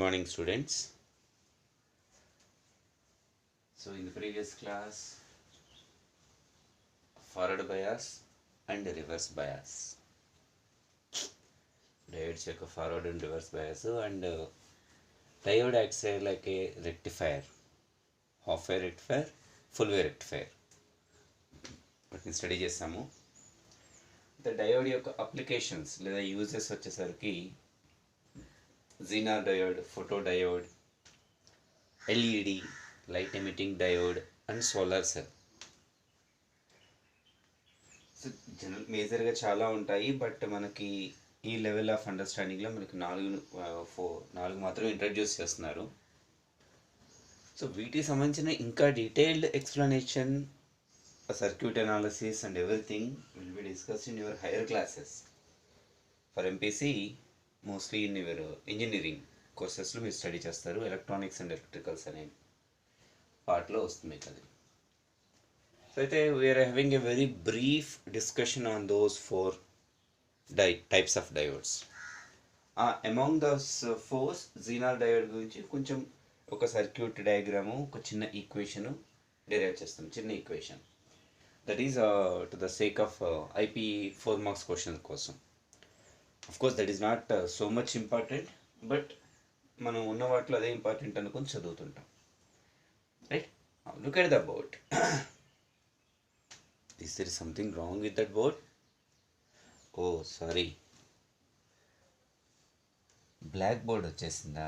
morning, students. So in the previous class, forward bias and reverse bias. Diodes check forward and reverse bias, and diode acts like a rectifier, half-wave rectifier, full-wave rectifier. వాటిని study చేస్తాము. Diode యొక్క applications లేదా uses వచ్చేసరికి Zener diode, photo diode, LED, light emitting diode and solar cell. So మేజర్గా చాలా ఉంటాయి, but మనకి ఈ లెవెల్ ఆఫ్ అండర్స్టాండింగ్లో మనకి నాలుగు మాత్రం ఇంట్రడ్యూస్ చేస్తున్నారు. సో వీటికి సంబంధించిన ఇంకా detailed explanation, circuit analysis and everything will be discussed in your higher classes. For MPC, mostly in your engineering courses lo మీరు స్టడీ చేస్తారు. ఎలక్ట్రానిక్స్ అండ్ ఎలక్ట్రికల్స్ అనే పార్ట్లో వస్తుంది అది. సో అయితే we are having a very brief discussion on those 4 types of diodes. Among those 4 zener diode గురించి కొంచెం ఒక సర్క్యూట్ డయాగ్రాము, ఒక చిన్న ఈక్వేషను డెరైవ్ చేస్తాం, చిన్న equation. That is to the sake of IP 4 marks question కోసం. Of course that is not so much important, but మనం ఉన్న వాటిలో అదే ఇంపార్టెంట్ అనుకుని చదువుతుంటాం. Right, look at the board. Is there something wrong with that board? Oh sorry, black board వచ్చేసిందా?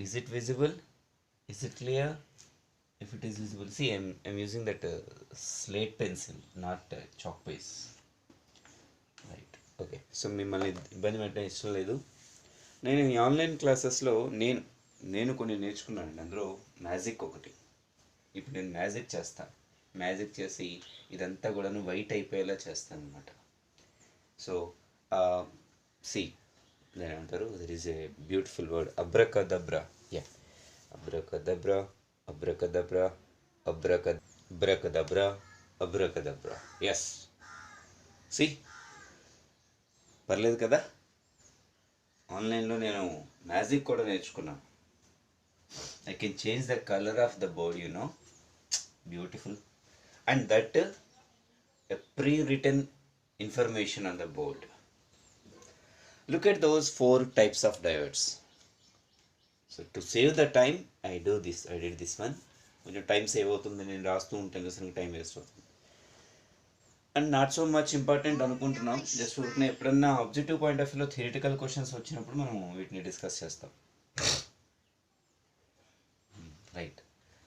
Is it visible? Is it clear? If it is visible, see I'm using that slate pencil, not chalk paste. Right, okay. So మిమ్మల్ని ఇబ్బంది పెట్టడం ఇష్టం లేదు. నేను ఈ online క్లాసెస్లో నేను కొన్ని నేర్చుకున్నాను. అందులో మ్యాజిక్ ఒకటి. ఇప్పుడు నేను మ్యాజిక్ చేస్తాను. మ్యాజిక్ చేసి ఇదంతా కూడాను వైట్ అయిపోయేలా చేస్తాను అనమాట. సో సి దాని ఏమంటారు, there is a beautiful word, abracadabra. Yeah, abracadabra, abracadabra, abracadabra, abracadabra. Yes, see, పర్లేదు కదా. ఆన్లైన్లో నేను మ్యాజిక్ కూడా నేర్చుకున్నాను. I can change the color of the board, you know, beautiful, and that a pre-written information on the board. Look at those 4 types of diodes. So to save the time I did this one. కొంచెం time save అవుతుంది, నేను రాస్తూ ఉంటాను, అసలు time waste అవుతుంది. And not so much important అనుకుంటున్నాం. Just ఊరికనే ఎప్పుడన్నా ఆబ్జెక్టివ్ పాయింట్ ఆఫ్ వ్యూలో థియరిటికల్ క్వశ్చన్స్ వచ్చినప్పుడు మనం వీటిని డిస్కస్ చేస్తాం. Right,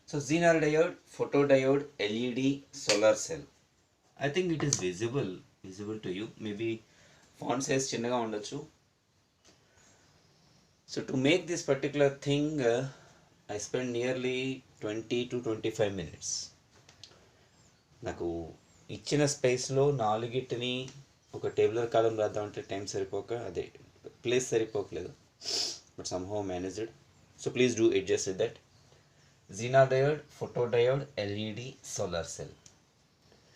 so Zener diode, photo diode, LED, solar cell. I think it is visible to you. Maybe font size చిన్నగా ఉండొచ్చు. So to make this particular thing, I spent nearly 20 to 25 minutes. నాకు ఇచ్చిన స్పేస్లో 4 ఒక tabular కాలం రాద్దామంటే time సరిపోక, అదే place సరిపోకలేదు, but somehow managed. So please do adjust with that. Zener diode, photodiode, LED, solar cell.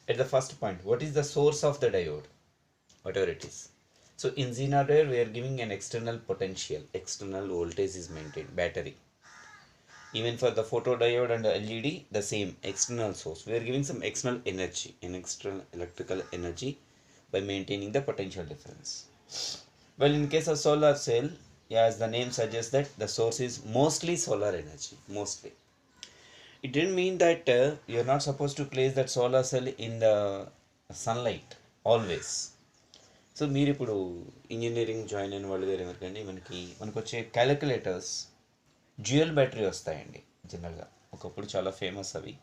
At the first point, what is the source of the diode? Whatever it is. So in Zener diode we are giving an external potential, external voltage is maintained, battery. Even for the photodiode and the LED, the same external source. We are giving some external energy, an external electrical energy, by maintaining the potential difference. Well, in case of solar cell, yeah, as the name suggests that the source is mostly solar energy, mostly. It didn't mean that you are not supposed to place that solar cell in the sunlight always. So మీరు ఇప్పుడు engineering join అయిన వాళ్ళు వేరే ఎవరికండి, మనకు వచ్చే calculators dual battery వస్తాయండి జనరల్గా. ఒకప్పుడు చాలా ఫేమస్ అవి,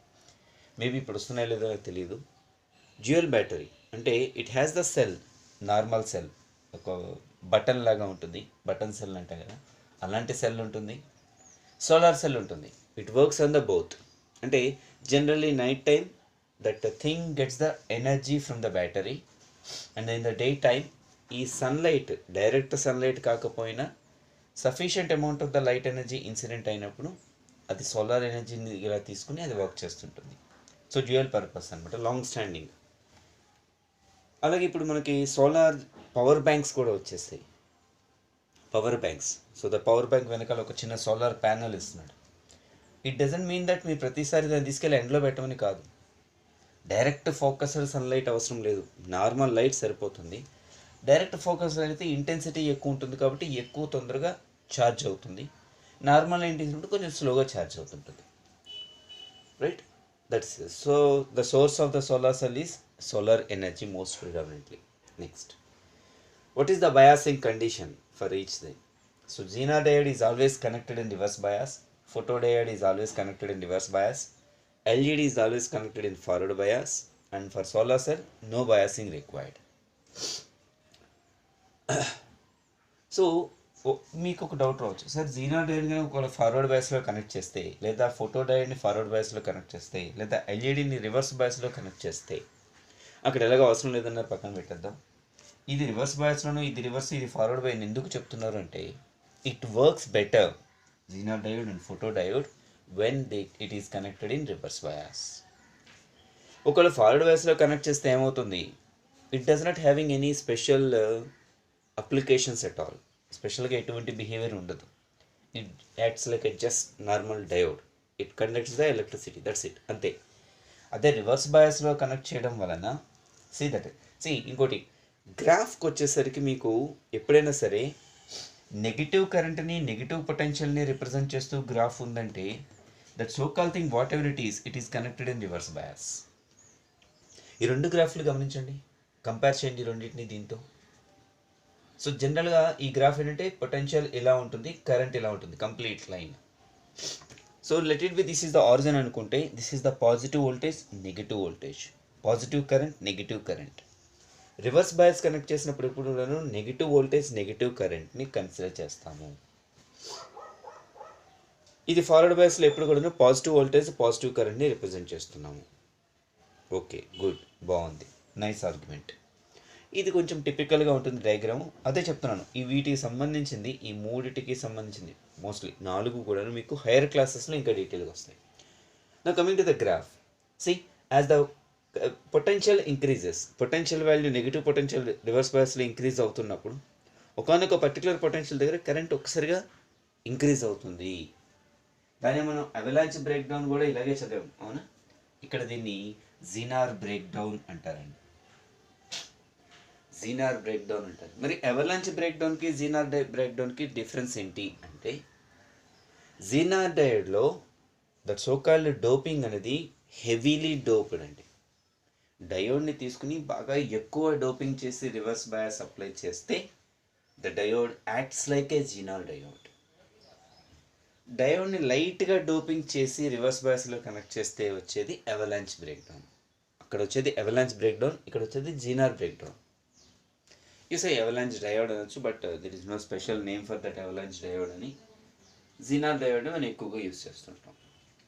మేబీ ఇప్పుడు వస్తున్నాయో లేదో నాకు తెలియదు. డ్యూయల్ బ్యాటరీ అంటే it has the cell, normal cell, ఒక బటన్ లాగా ఉంటుంది, బటన్ సెల్ అంటాం కదా, అలాంటి సెల్ ఉంటుంది. సోలార్ సెల్ ఉంటుంది. It works on the both. అంటే generally night time that thing gets the energy from the battery, and in the day time ఈ సన్లైట్, డైరెక్ట్ సన్లైట్ కాకపోయినా sufficient amount of the light energy incident అయినప్పుడు అది solar ఎనర్జీని ఇలా తీసుకుని అది work చేస్తుంటుంది. సో డ్యూయల్ పర్పస్ అనమాట, లాంగ్ స్టాండింగ్. అలాగే ఇప్పుడు మనకి సోలార్ పవర్ బ్యాంక్స్ కూడా వచ్చేస్తాయి. Power banks. So the power bank వెనకాల ఒక చిన్న సోలార్ ప్యానల్ ఇస్తున్నాడు. ఇట్ డజంట్ మీన్ దట్ మీరు ప్రతిసారి దాన్ని తీసుకెళ్ళి ఎండ్లో పెట్టమని కాదు. డైరెక్ట్ ఫోకస్డ్ సన్లైట్ అవసరం లేదు, నార్మల్ లైట్ సరిపోతుంది. డైరెక్ట్ ఫోకస్ అయితే ఇంటెన్సిటీ ఎక్కువ ఉంటుంది కాబట్టి ఎక్కువ తొందరగా ఛార్జ్ అవుతుంది. నార్మల్ ఇంటెన్సిటీ కొంచెం స్లోగా ఛార్జ్ అవుతుంటుంది. Right, that's so the source of the solar cell is solar energy most predominantly. Next, what is the biasing condition for each thing? So Zener diode is always connected in reverse bias, photodiode is always connected in reverse bias, LED is always connected in forward bias, and for solar cell no biasing required. So మీకు ఒక doubt రావచ్చు, sir Zener diode కానీ ఒకవేళ forward బయాస్లో connect చేస్తే, లేదా photo డయోడ్ని forward బయాస్లో connect చేస్తే, లేదా ఎల్ఈడిని రివర్స్ బయాస్లో కనెక్ట్ చేస్తే అక్కడ ఎలాగో అవసరం లేదన్నారు, పక్కన పెట్టేద్దాం. ఇది రివర్స్ బయాస్లోను, ఇది రివర్స్, ఇది ఫార్వర్డ్ బయాస్ ఎందుకు చెప్తున్నారు అంటే it works better Zener diode and photo diode when it is connected in reverse bias. ఒకవేళ ఫార్వర్డ్ బయాస్లో కనెక్ట్ చేస్తే ఏమవుతుంది, it does not having any special applications at all. స్పెషల్గా ఎటువంటి బిహేవియర్ ఉండదు. It acts like a just normal diode, it conducts the electricity, that's it, అంతే. అదే reverse బయాస్లో connect చేయడం వలన ఇంకోటి గ్రాఫ్కి వచ్చేసరికి మీకు ఎప్పుడైనా సరే నెగిటివ్ కరెంట్ని నెగిటివ్ పొటెన్షియల్ని రిప్రజెంట్ చేస్తూ గ్రాఫ్ ఉందంటే that so call thing what ever it is connected in reverse bias. ఈ రెండు గ్రాఫ్లు గమనించండి, కంపేర్ చేయండి రెండింటిని దీంతో. సో జనరల్గా ఈ గ్రాఫ్ ఏంటంటే పొటెన్షియల్ ఇలా ఉంటుంది, కరెంట్ ఇలా ఉంటుంది, complete line. So let it be this is the origin అనుకుంటే, this is the positive voltage, negative voltage, positive current, negative current. Reverse bias connect చేసినప్పుడు ఇప్పుడు నెగిటివ్ వోల్టేజ్, నెగిటివ్ కరెంట్ని కన్సిడర్ చేస్తాము. ఇది ఫార్వర్డ్ బయాస్లో ఎప్పుడు కూడా పాజిటివ్ వోల్టేజ్, పాజిటివ్ కరెంట్ని రిప్రజెంట్ చేస్తున్నాము. ఓకే, గుడ్, బాగుంది, నైస్ ఆర్గ్యుమెంట్. ఇది కొంచెం టిపికల్గా ఉంటుంది డయాగ్రామ్, అదే చెప్తున్నాను. ఈ వీటికి సంబంధించింది, ఈ మూడిటికి సంబంధించింది మోస్ట్లీ 4 కూడా మీకు హైయర్ క్లాసెస్లో ఇంకా డీటెయిల్గా వస్తాయి. నా coming to the graph, see as the potential increases, potential value negative potential reverse బయాస్లో ఇంక్రీజ్ అవుతున్నప్పుడు ఒకనొక పర్టికులర్ పొటెన్షియల్ దగ్గర కరెంట్ ఒక్కసారిగా ఇంక్రీజ్ అవుతుంది. దాన్ని మనం అవలాంచ్ బ్రేక్ డౌన్ కూడా ఇలాగే చదివాం, అవునా? ఇక్కడ దీన్ని జీనార్ బ్రేక్ డౌన్ అంటారండి, జీనార్ బ్రేక్ డౌన్ అంటారు. మరి అవలాంచ్ బ్రేక్ డౌన్కి జీనార్ బ్రేక్ డౌన్కి డిఫరెన్స్ ఏంటి అంటే, జీనార్ డయోడ్లో దట్ సో కాల్డ్ డోపింగ్ అనేది హెవీలీ డోప్డ్ అండి. డయోడ్ని తీసుకుని బాగా ఎక్కువ డోపింగ్ చేసి రివర్స్ బయాస్ అప్లై చేస్తే the diode acts like a zener diode. డయోడ్ని లైట్గా డోపింగ్ చేసి రివర్స్ బయాస్లో కనెక్ట్ చేస్తే వచ్చేది అవలాంచ్ బ్రేక్ డౌన్. అక్కడ వచ్చేది అవలాంచ్ బ్రేక్ డౌన్, ఇక్కడ వచ్చేది Zener break down. You say avalanche diode అనొచ్చు, but there is no special name for that avalanche diode అని. Zener diode మనం ఎక్కువగా యూస్ చేస్తుంటాం,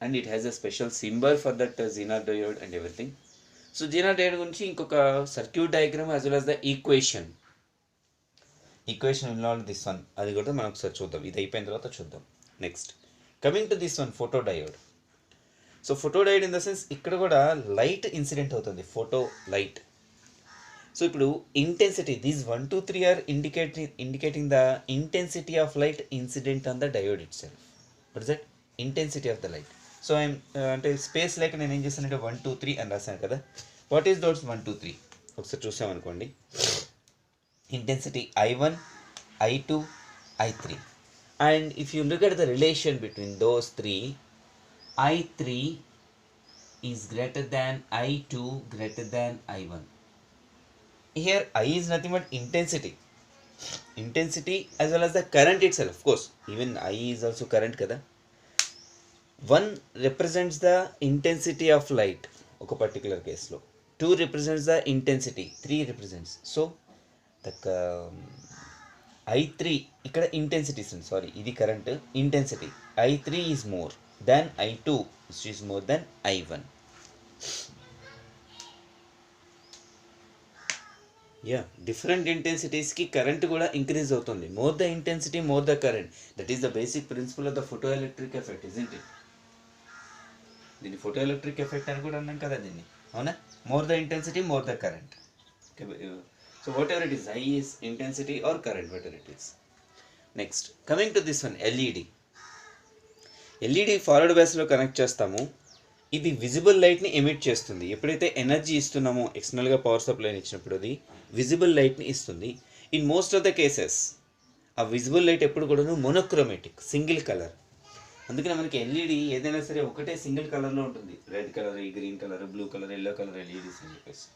and it has a special symbol for that Zener diode and everything. So Zener diode గురించి ఇంకొక circuit diagram as well as the equation involve this one, అది కూడా మనం ఒకసారి చూద్దాం, ఇది అయిపోయిన తర్వాత చూద్దాం. Next coming to this one, photo diode. So photo diode in the sense ఇక్కడ కూడా లైట్ ఇన్సిడెంట్ అవుతుంది, ఫోటో లైట్. సో ఇప్పుడు intensity, these 1, 2, 3 are indicating the intensity of light incident on the diode it self. What is that? Intensity of the light. So అంటే space లేక నేను ఏం చేస్తానంటే 1, 2, 3 అని రాశాను కదా. What is dots 1, 2, 3? ఒకసారి చూసామనుకోండి, intensity I1, I2, I3. And if you look at the relation between those 3, I3 is greater than I2 greater than I1. Here I is nothing but intensity as well as the current itself. Of course, even I is also current kada. 1 represents the intensity of light, oka particular case lo. 2 represents the intensity, 3 represents. So the I3 ikkada intensity, sorry, idi current, intensity I3 is more than I2, which is more than I1. Different intensities ki current kuda increase avutundi. More the intensity, more the current. That is the basic principle of the photoelectric effect, isn't it? Dini photoelectric effect ani kuda annam kada dinni, avuna? More the intensity, more the current. So So whatever it is, high is intensity or current, whatever it is. Next, coming to this one, LED. LED forward బయాస్లో connect చేస్తాము. ఇది visible లైట్ని emit చేస్తుంది. ఎప్పుడైతే energy ఇస్తున్నామో ఎక్స్టర్నల్గా power సప్లైని ఇచ్చినప్పుడు అది visible లైట్ని ఇస్తుంది. In most of the cases ఆ విజిబుల్ లైట్ ఎప్పుడు కూడాను మోనోక్రోమేటిక్, సింగిల్ కలర్. అందుకనే మనకి ఎల్ఈడి ఏదైనా సరే ఒకటే సింగిల్ కలర్లో ఉంటుంది. Red colour, green colour, blue colour, yellow colour LEDs అని చెప్పేసి.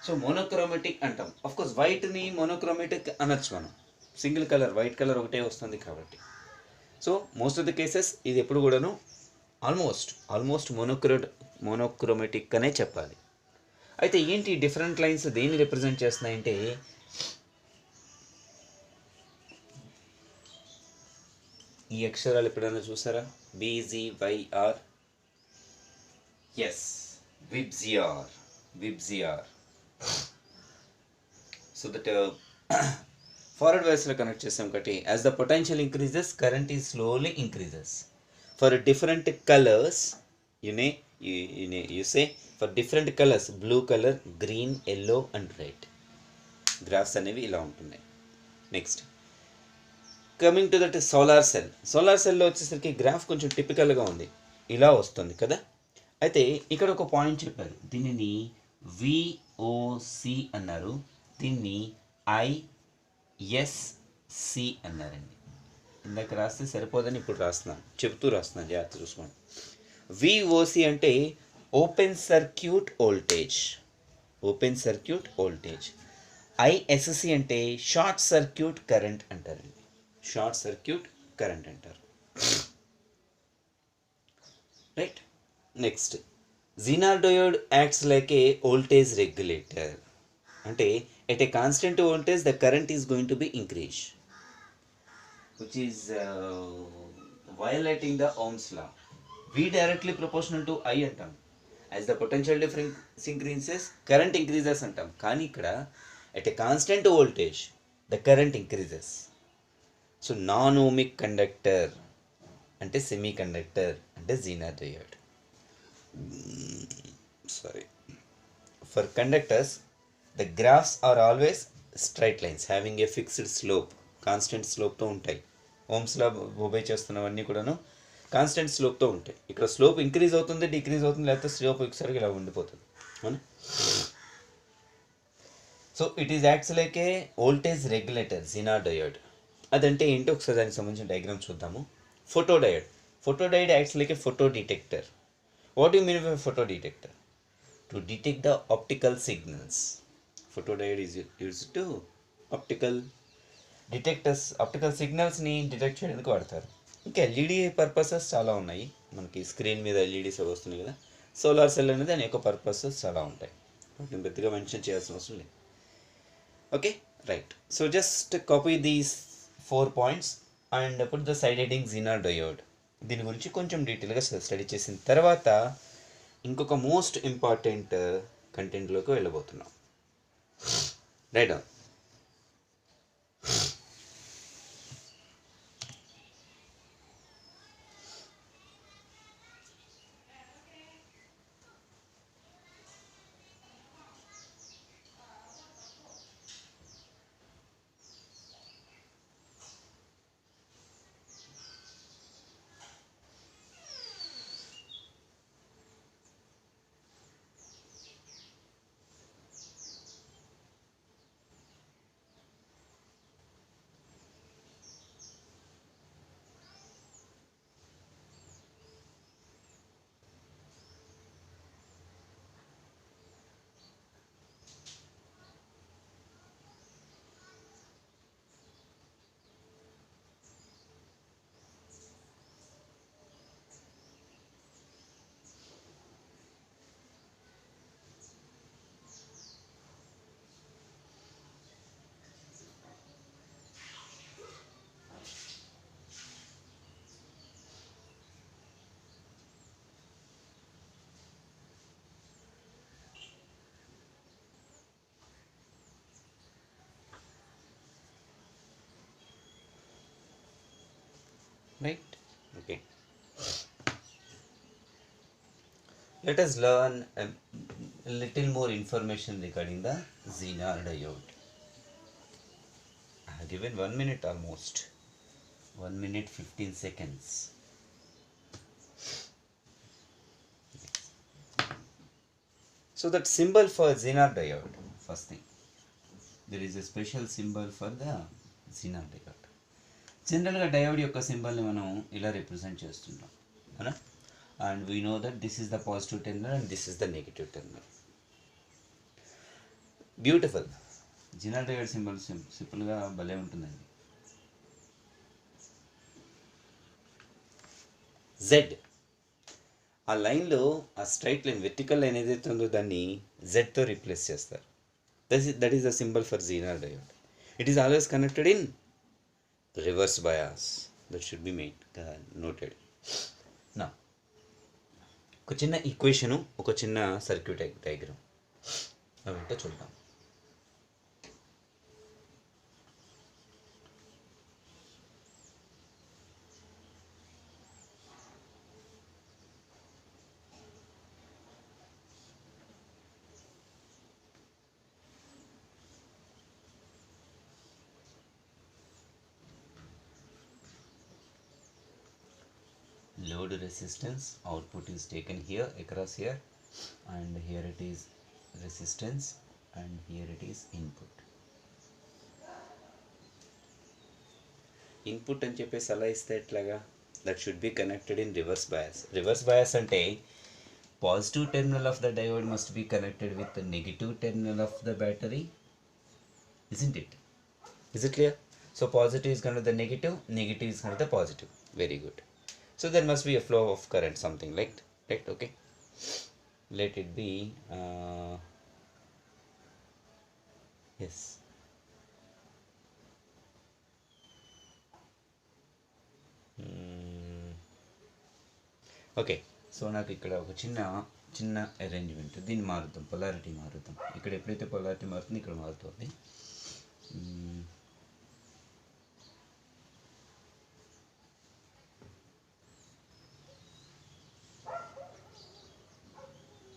సో మోనోక్రోమేటిక్ అంటాం. అఫ్కోర్స్ వైట్ని మోనోక్రోమేటిక్ అనొచ్చు మనం, సింగిల్ కలర్ వైట్ కలర్ ఒకటే వస్తుంది కాబట్టి. So most of the cases ఇది ఎప్పుడు కూడాను ఆల్మోస్ట్ మోనోక్రోమేటిక్ అనే చెప్పాలి. అయితే ఏంటి డిఫరెంట్ లైన్స్ దేన్ని రిప్రజెంట్ చేస్తున్నాయంటే, ఈ అక్షరాలు ఎప్పుడైనా చూసారా? BZYR. Yes, VIBGYOR. So that forward బయాస్లో కనెక్ట్ చేసాం కాబట్టి as the potential increases current is slowly increases. For different colours you say for different colors, blue color, green, yellow and red. Graphs అనేవి ఇలా ఉంటున్నాయి. Next coming to that solar సెల్లో వచ్చేసరికి graph కొంచెం టిపికల్గా ఉంది, ఇలా వస్తుంది కదా. అయితే ఇక్కడ ఒక పాయింట్ చెప్పారు, దీనిని VOC అన్నారు, దీన్ని ISC అన్నారండి. ఇందాక రాస్తే సరిపోదని ఇప్పుడు చెబుతూ రాస్తున్నాను, జాగ్రత్త చూసుకోండి. VOC అంటే ఓపెన్ సర్క్యూట్ వోల్టేజ్. ISC అంటే షార్ట్ సర్క్యూట్ కరెంట్ అంటారండి. Right. Next, Zener diode acts like a voltage regulator. అంటే at a constant voltage the current is going to be increased, which is violating the Ohm's law. V directly proportional to I అంటాం. As the potential difference increases, current increases అంటాం. కానీ ఇక్కడ at a constant voltage the current increases. So non-ohmic conductor అంటే semiconductor అంటే Zener diode. For conductors, the graphs are always straight lines having a fixed slope. Constant slope తో ఉంటాయి. Ohm's లా obey చేస్తున్నవన్నీ కూడాను constant స్లోప్తో ఉంటాయి. ఇక్కడ స్లోప్ ఇంక్రీజ్ అవుతుంది, decrease అవుతుంది, లేకపోతే స్లోప్ ఒకసారి ఇలా ఉండిపోతుంది. అవునా? So it is acts like a voltage regulator, Zener diode. అదంటే ఏంటో ఒకసారి దానికి సంబంధించిన డయాగ్రామ్ చూద్దాము. Photo diode acts like a photo detector. What you mean by photo detector? To detect the optical signals. Photo diode is used to optical సిగ్నల్స్ని detect చేయడానికి వాడతారు. ఇంకా ఎల్ఈడి పర్పసెస్ చాలా ఉన్నాయి. మనకి స్క్రీన్ మీద ఎల్ఈడీస్ వస్తున్నాయి కదా. సోలార్ సెల్ అనేది అనేక పర్పసెస్ చాలా ఉంటాయి, వాటిని పెద్దగా మెన్షన్ చేయాల్సిన అవసరం లేదు. Okay, right. So just copy these 4 points and put the side heading Zener diode. దీని గురించి కొంచెం డీటెయిల్గా స్టడీ చేసిన తర్వాత ఇంకొక మోస్ట్ ఇంపార్టెంట్ కంటెంట్లోకి వెళ్ళబోతున్నాం. Right on. Right? Okay. Let us learn a little more information regarding the Zener diode. I have given 1 minute almost. 1 minute 15 seconds. So that symbol for Zener diode, first thing. There is a special symbol for the Zener diode. జనరల్గా diode యొక్క సింబల్ని మనం ఇలా represent చేస్తుంటాం అవునా. And we know that this is the positive terminal and this is the negative terminal. Beautiful. Zener diode symbol సింపుల్గా భలే ఉంటుందండి. జెడ్, ఆ లైన్లో ఆ స్ట్రైట్ లైన్ వెర్టికల్ లైన్ ఏదైతే ఉందో దాన్ని జెడ్తో రీప్లేస్ చేస్తారు. That is the symbol for Zener diode. It is always connected in reverse bias. That should be made noted. Now ఒక చిన్న ఈక్వేషను, ఒక చిన్న సర్క్యూట్ డయాగ్రామ్ అవంటే చూద్దాం. Load resistance output is taken here across here, and here it is resistance, and here it is input. Input అని చెప్పేసి అలా ఇస్తే ఎట్లాగా? that should be connected in reverse bias. Reverse bias అంటే positive terminal of the diode must be connected with the negative terminal of the battery, isn't it? Is it clear? So positive is going to the negative, negative is going to the positive. Very good. So there must be a flow of current, something like that. Okay, let it be yes. Okay, so నాకు ఇక్కడ ఒక చిన్న arrangement, దీన్ని మారుద్దాం, polarity మారుద్దాం. ఇక్కడ ఎప్పుడైతే polarity మారుతుంది ఇక్కడ మారుతుంది.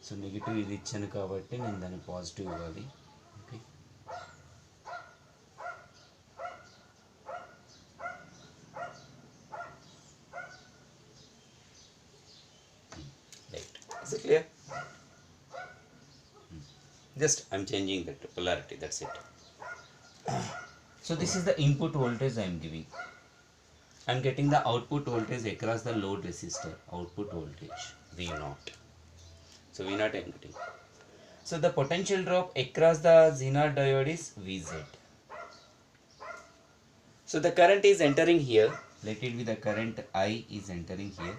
సో నెగిటివ్ ఇది ఇచ్చాను కాబట్టి నేను దాన్ని పాజిటివ్ ఇవ్వాలి. Okay, right. Is it clear? Just I'm changing that polarity, that's it. So this is the input voltage I am giving. I am getting the output voltage across the load resistor, output voltage V0. So V0 I am getting. So the potential drop across the Zener diode is Vz. So the current is entering here. Let it be the current I is entering here,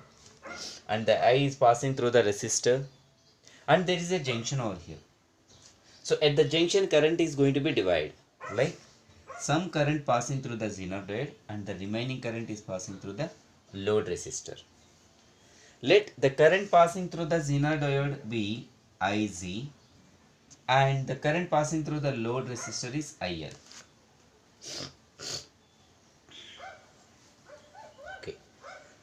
and the I is passing through the resistor, and there is a junction over here. So at the junction current is going to be divided, like some current passing through the Zener diode and the remaining current is passing through the load resistor. Let the current passing through the Zener diode be Iz, and the current passing through the load resistor is IL. Okay,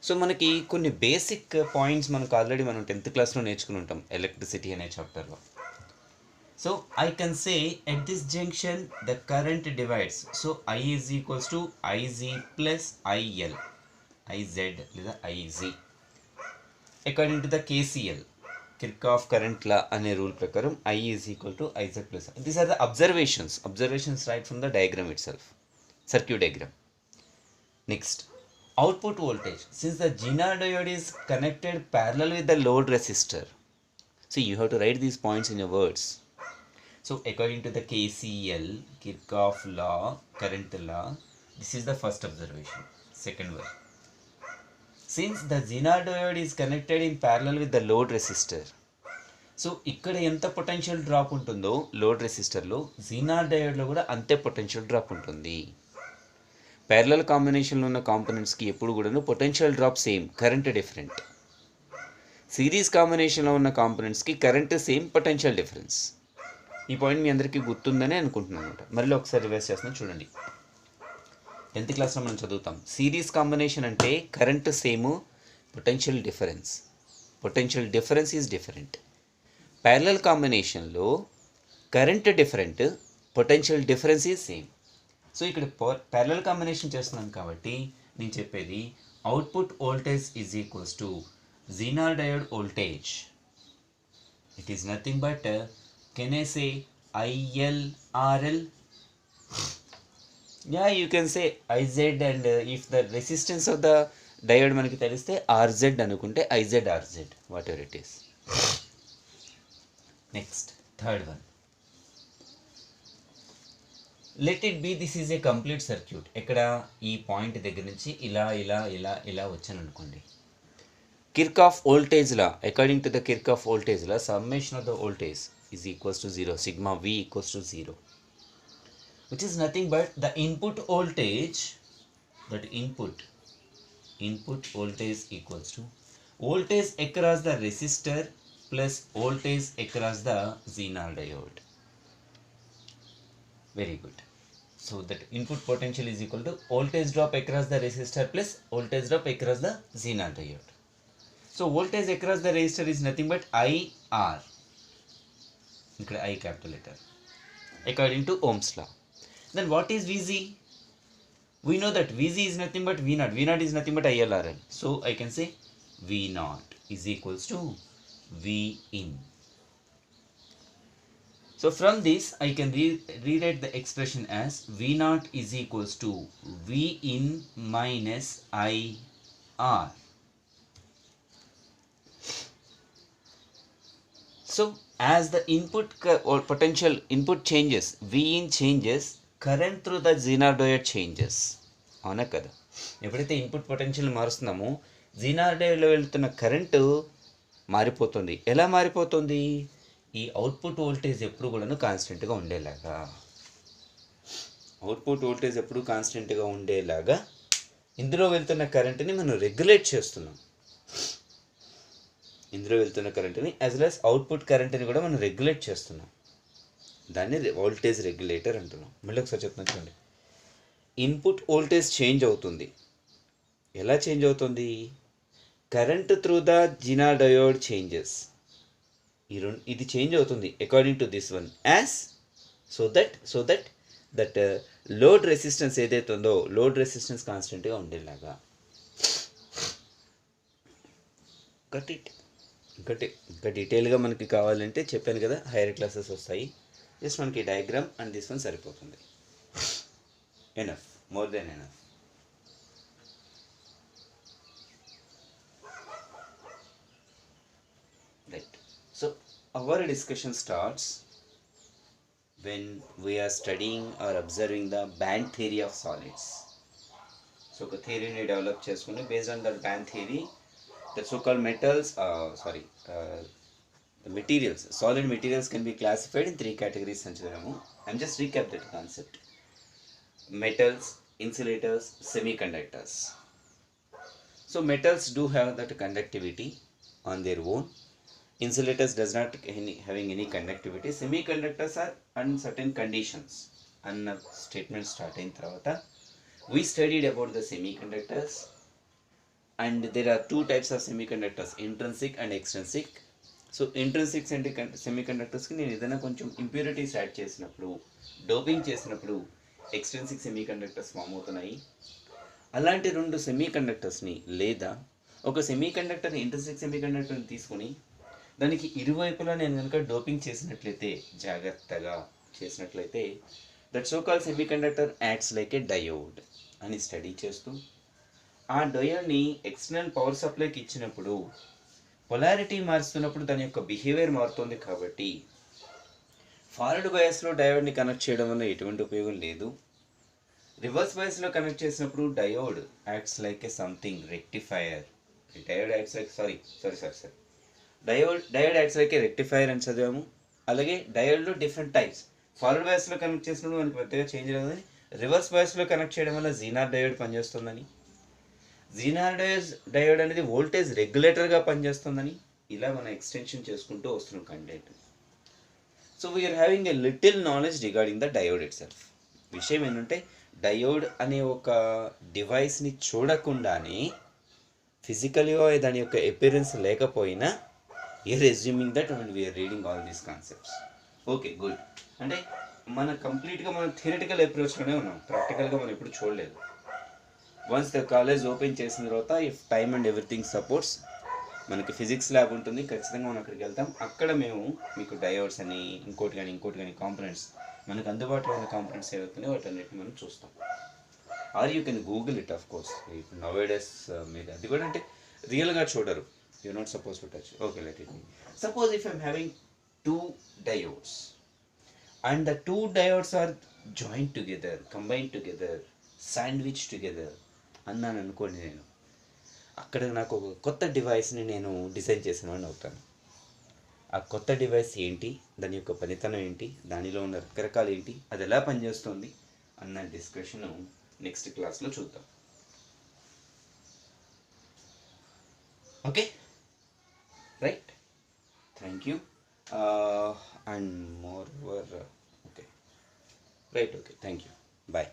so మనకి కొన్ని basic points మనకు already మనం 10th క్లాస్లో నేర్చుకుని ఉంటాం electricity అనే చాప్టర్లో. So I can say at this junction the current divides. So I is equals to Iz plus IL, Iz లేదా Iz. According to the KCL, Kirchhoff current law ane rule prakaram, I is equal to Iz plus I. These are the observations right from the diagram itself, circuit diagram. Next, output voltage. Since the Zener diode is connected parallel with the load resistor, see, you have to write these points in your words. So according to the KCL, Kirchhoff law, current law, this is the first observation. Second one, since the Zener diode is connected in parallel with the load resistor, so ఇక్కడ ఎంత potential drop ఉంటుందో load రెసిస్టర్లో, Zener డయోడ్లో కూడా అంతే potential drop ఉంటుంది. Parallel కాంబినేషన్లో ఉన్న కాంపోనెంట్స్కి ఎప్పుడు కూడా potential drop same, current different. Series కాంబినేషన్లో ఉన్న కాంపోనెంట్స్కి కరెంట్ సేమ్, పొటెన్షియల్ డిఫరెన్స్. ఈ పాయింట్ మీ అందరికీ గుర్తుందని అనుకుంటున్నాను అనమాట. మళ్ళీ ఒకసారి రివర్స్ చేస్తున్నాను చూడండి. 10th క్లాస్లో మనం చదువుతాం, సిరీస్ కాంబినేషన్ అంటే current same, potential difference is different. Parallel కాంబినేషన్లో current different, potential difference is same. సో ఇక్కడ ప్యారలల్ కాంబినేషన్ చేస్తున్నాను కాబట్టి నేను చెప్పేది output voltage is equals to zener diode voltage. It is nothing but can I say ILRL? Yeah, you can say IZ, and if the resistance of the diode మనకి తెలిస్తే RZ అనుకుంటే IZRZ, whatever it is. Next, third one. Let it be this is a complete circuit. ఇక్కడ ఈ point దగ్గర నుంచి ఇలా వచ్చాను అనుకోండి. Kirchhoff voltage law, according to the Kirchhoff voltage law, summation of the voltage is equals to 0, sigma V equals to 0, which is nothing but the input voltage, that input voltage equals to voltage across the resistor plus voltage across the Zener diode. Very good. So that input potential is equal to voltage drop across the resistor plus voltage drop across the Zener diode. So voltage across the resistor is nothing but IR, ఇక్కడ I capital letter, according to Ohm's law. Then what is VZ? We know that VZ is nothing but V0. V0 is nothing but ILRL. So I can say V0 is equals to V in. So from this I can rewrite the expression as V0 is equals to V in minus IR. So as the input or potential input changes, V in changes, current through the Zener diode changes. అవునా కదా? ఎప్పుడైతే input potential మారుస్తున్నామో Zener డయోడ్లో వెళ్తున్న current మారిపోతుంది. ఎలా మారిపోతుంది? ఈ output voltage ఎప్పుడు కూడా కాన్స్టెంట్గా ఉండేలాగా, అవుట్పుట్ వోల్టేజ్ ఎప్పుడు కాన్స్టెంట్గా ఉండేలాగా ఇందులో వెళ్తున్న కరెంటుని మనం రెగ్యులేట్ చేస్తున్నాం. ఇందులో వెళ్తున్న కరెంటుని యాజ్ వెల్ యాజ్ అవుట్పుట్ కరెంట్ని కూడా మనం రెగ్యులేట్ చేస్తున్నాం. దాన్ని వోల్టేజ్ రెగ్యులేటర్ అంటున్నాం. మళ్ళీ ఒకసారి చెప్తున్నాను చూడండి. ఇన్పుట్ వోల్టేజ్ చేంజ్ అవుతుంది. ఎలా చేంజ్ అవుతుంది? Current through the Zener diode changes. ఇది చేంజ్ అవుతుంది according to this one as so that load resistance ఏదైతే ఉందో లోడ్ రెసిస్టెన్స్ కాన్స్టెంట్గా ఉండేలాగా. ఇంకా డీటెయిల్గా మనకి కావాలంటే చెప్పాను కదా, హైయర్ క్లాసెస్ వస్తాయి. జస్ట్ మనకి డయాగ్రామ్ అండ్ దిస్ వన్ సరిపోతుంది. Enough, more than enough. Right. So our discussion starts when we are studying or observing the band theory of solids. So ఒక థియరీని డెవలప్ చేసుకుని based on that band theory, the so-called metals, the materials, solid materials can be classified in 3 categories. I'm just recap that concept. Metals, insulators, semiconductors. So metals do have that conductivity on their own. Insulators does not having any conductivity. Semiconductors are under certain conditions. And statement starting tarvata we studied about the semiconductors. And there are 2 types of semiconductors, intrinsic and extrinsic. So intrinsic semiconductors ki nenu edaina koncham impurities add chesinappudu, doping chesinappudu extrinsic semiconductors form avutunayi. Alanti rendu semiconductors ni leda oka semiconductor ni intrinsic semiconductor ni teeskoni daniki iruvaipuలా నేను గనుక doping చేసినట్లయితే, జాగ్రత్తగా చేసినట్లయితే, that so called semiconductor acts like a diode అని study చేస్తూ ఆ డయోడ్ని external power సప్లైకి ఇచ్చినప్పుడు polarity మారుస్తున్నప్పుడు దాని యొక్క బిహేవియర్ మారుతుంది. కాబట్టి ఫార్వర్డ్ బయాస్లో డయోడ్ని కనెక్ట్ చేయడం వల్ల ఎటువంటి ఉపయోగం లేదు. రివర్స్ బయాస్లో కనెక్ట్ చేసినప్పుడు డయోడ్ యాక్ట్స్ లైక్ ఏ something rectifier. Diode acts like diode acts like ఏ రెక్టిఫైయర్ అని చదివాము. అలాగే డయోడ్లో డిఫరెంట్ టైప్స్. ఫార్వర్డ్ బయాస్లో కనెక్ట్ చేసినప్పుడు మనకి పెద్దగా చేంజ్ రాదని, రివర్స్ బయాస్లో కనెక్ట్ చేయడం వల్ల జీనార్ డయోడ్ పనిచేస్తుందని, జీనార్ డయోడ్ అనేది వోల్టేజ్ రెగ్యులేటర్గా పనిచేస్తుందని, ఇలా మనం ఎక్స్టెన్షన్ చేసుకుంటూ వస్తున్నాం content. So we are having a little knowledge regarding the diode itself. విషయం ఏంటంటే డయోడ్ అనే ఒక డివైస్ని చూడకుండానే, ఫిజికల్గా దాని యొక్క అపియరెన్స్ లేకపోయినా you are assuming that and we are reading all these concepts. Okay good. అంటే మన కంప్లీట్గా మనం థియరిటికల్ అప్రోచ్లోనే ఉన్నాం, ప్రాక్టికల్గా మనం ఎప్పుడు చూడలేదు. వన్స్ ద కాలేజ్ ఓపెన్ చేసిన తర్వాత if time and everything supports మనకి ఫిజిక్స్ ల్యాబ్ ఉంటుంది, ఖచ్చితంగా మనం అక్కడికి వెళ్తాం. అక్కడ మేము మీకు డయోడ్స్ అని ఇంకోటి కానీ కాంపోనెంట్స్, మనకు అందుబాటులో ఉన్న కాంపోనెంట్స్ ఏవైతున్నాయో వాటన్నిటిని మనం చూస్తాం. Or you can Google it of course. Nowadays మీరు అది కూడా అంటే రియల్గా చూడరు, you not suppose to touch. Okay, let it me. Suppose if I'm having 2 diodes and the 2 diodes are joined together, combined together, sandwiched together అన్నాను అనుకోండి, నేను అక్కడ నాకు ఒక కొత్త డివైస్ని నేను డిజైన్ చేసిన వాడిని అవుతాను. ఆ కొత్త డివైస్ ఏంటి, దాని యొక్క పనితనం ఏంటి, దానిలో ఉన్న రకరకాలు ఏంటి, అది ఎలా పనిచేస్తుంది అన్న డిస్కషన్ నెక్స్ట్ క్లాస్లో చూద్దాం. Okay, right, thank you. And moreover, okay, right, okay, thank you, bye.